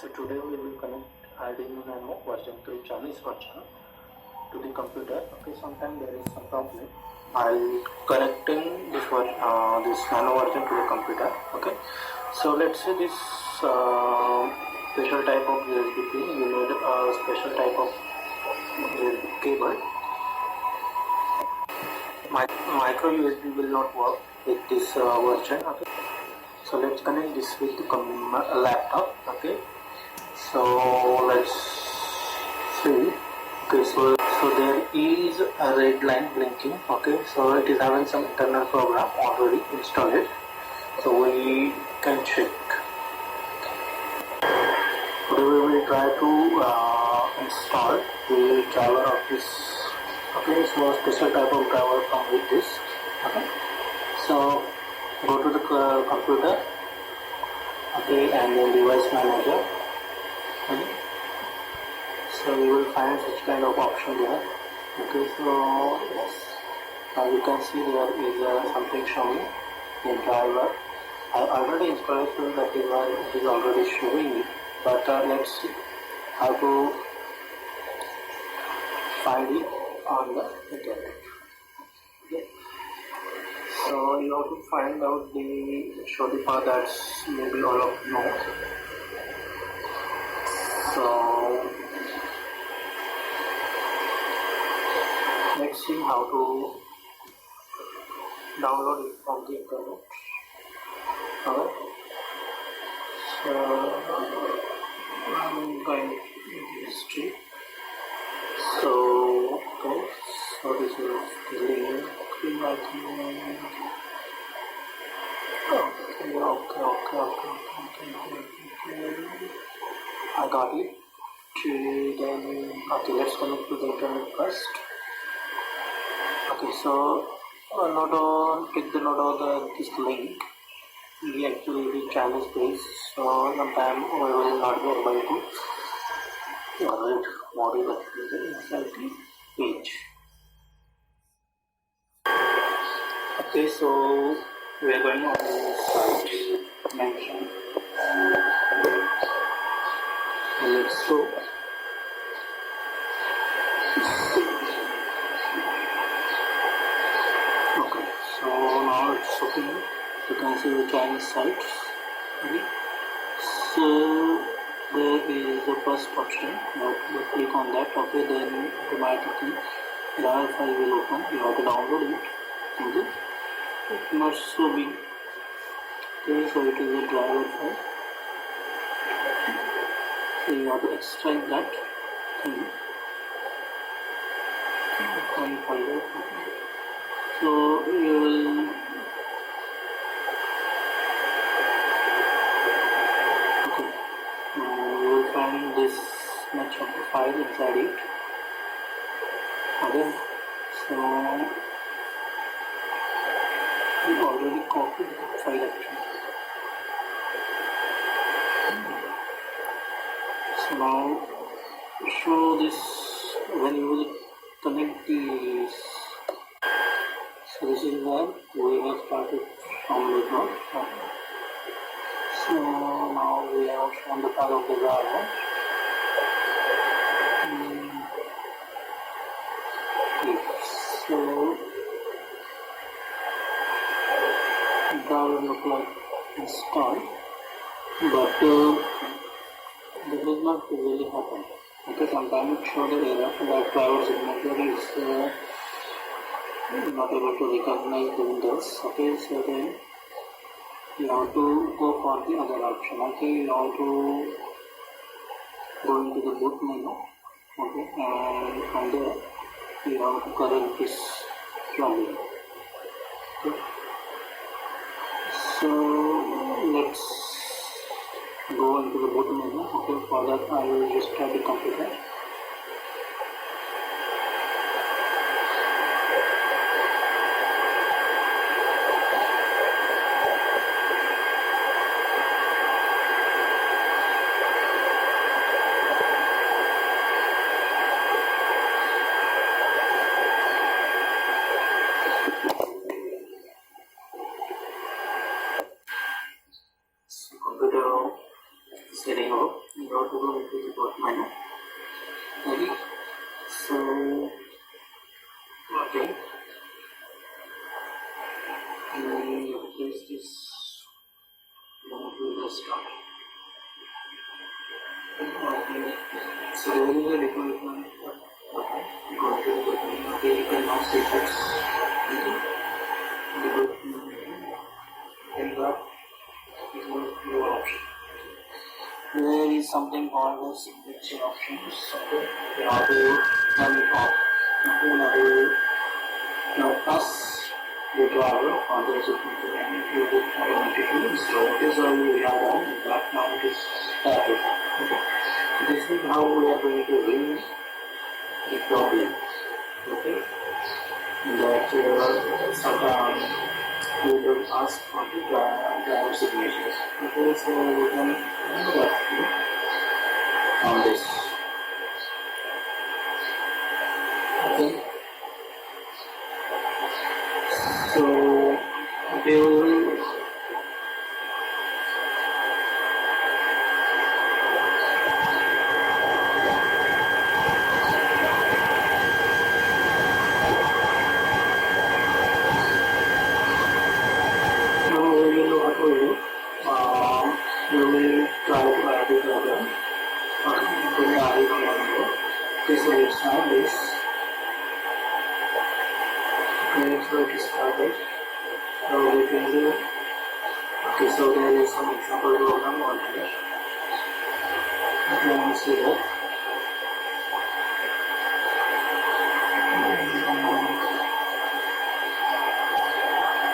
So today we will connect Arduino Nano version 3 Chinese version to the computer. Okay, sometimes there is some problem while connecting this Nano version to the computer. Okay, so let's say this special type of USB pin. You need a special type of USB cable. Micro USB will not work with this version. Okay, so let's connect this with the laptop. Okay, so let's see. Okay, so there is a red line blinking. Okay, so it is having some internal program already installed, so we can check. Today we will try to install the driver of this. Okay, so special type of driver come with this. Okay, so go to the computer. Okay, and then device manager. Okay, so you will find such kind of option there. Okay, so yes, you can see there is something showing the driver. I already installed it, so that is why it is already showing it. But let's see how to find it on the internet. Okay, so you have to find out the show the path that's maybe all of you know. So let's see how to download it from the internet. Okay, so I'm going to history. So okay, so this is the link. Okay. I got it. Then okay, let's connect to the internet first. Okay, so take the note of this link. We actually the channel space, so sometime we will not be able to read what is actually inside the page. Okay, so we are going on the site mentioned. Let's go. Okay, so now it's opening. You can see the Chinese sites. Okay, so there is the first option. You click on that. Okay, then automatically the RAR file will open. You have to download it. Okay, it's not so big. Okay, so it is a driver file. So you have to extract that thing. One folder. So you will find this much of the file inside it. Okay, so we already copied the file actually. So now show this when you will connect these. So this is where we have started from the node. So now we have shown the path of the driver. So the driver look like installed, but this does not really happen. Okay, sometimes it shows the error that driver signature is not able to recognize the Windows. Okay, so then you have to go for the other option. Okay, you have to go into the boot menu. Okay, and from there you have to correct this problem. Okay, so let's go into the boot menu. Okay, for that I will restart the computer. setting up. You have to go into the board menu. Okay. So okay. And you place this. Start. Okay. So there is a requirement. Okay. Go to the button. Okay, you can now see this. The button. And that is your option. There is something called the signature options. Okay. You have to turn it off. Okay. You have to now press the driver on the signature and it will be automatically. So this is how we have done. But now it is started. Okay. This is how we are going to ring the problem. Okay. That sometimes we will ask for the driver signatures. Okay. So we can do that on this. Okay. So they will you will try to add the program. Okay, add it on okay, so let's start this. Okay, so it is started. So we can do. Okay, so there is some example program on here. You can see that.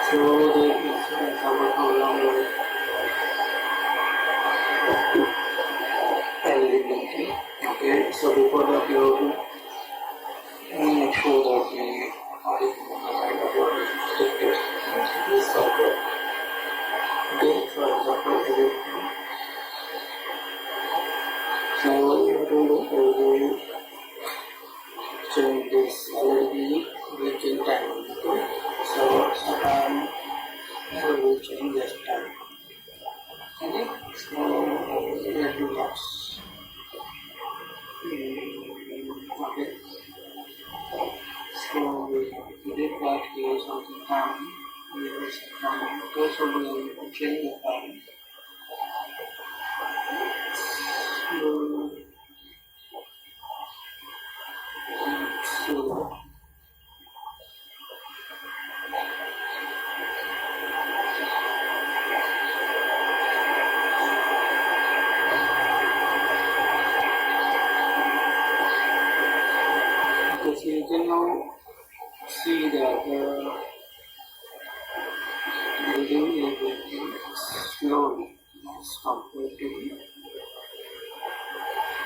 So there is some example program. Eligibility. Okay, so before that you have to make sure that the audit of your restricted entities software. Okay, for example, everything. So what you have to do is change this already waiting time. Okay, so sometime we will change this time. Okay, so let me box. Okay, so we did that here something time. Here is time. Okay, so we will change the time. So you can now see that reading is working slowly as compared to the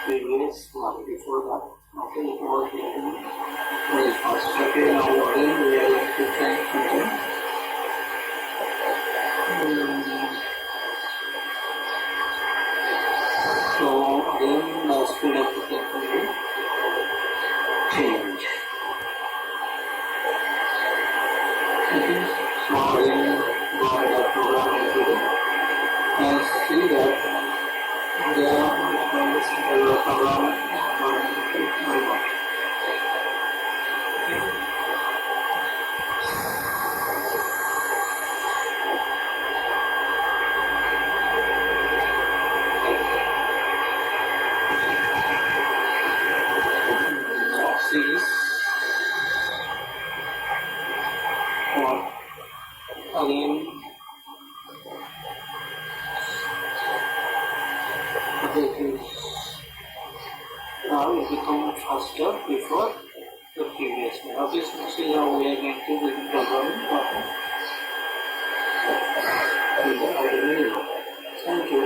previous one before that. Okay, it was reading very fast. Okay, now again we are going to try something. So again the speed of the tape will change. Okay, so again go ahead and program into it and see that the program will work. See this one again. Now it becomes faster before the previous one. Obviously, this is how we are going to do the programming. Okay. Thank you.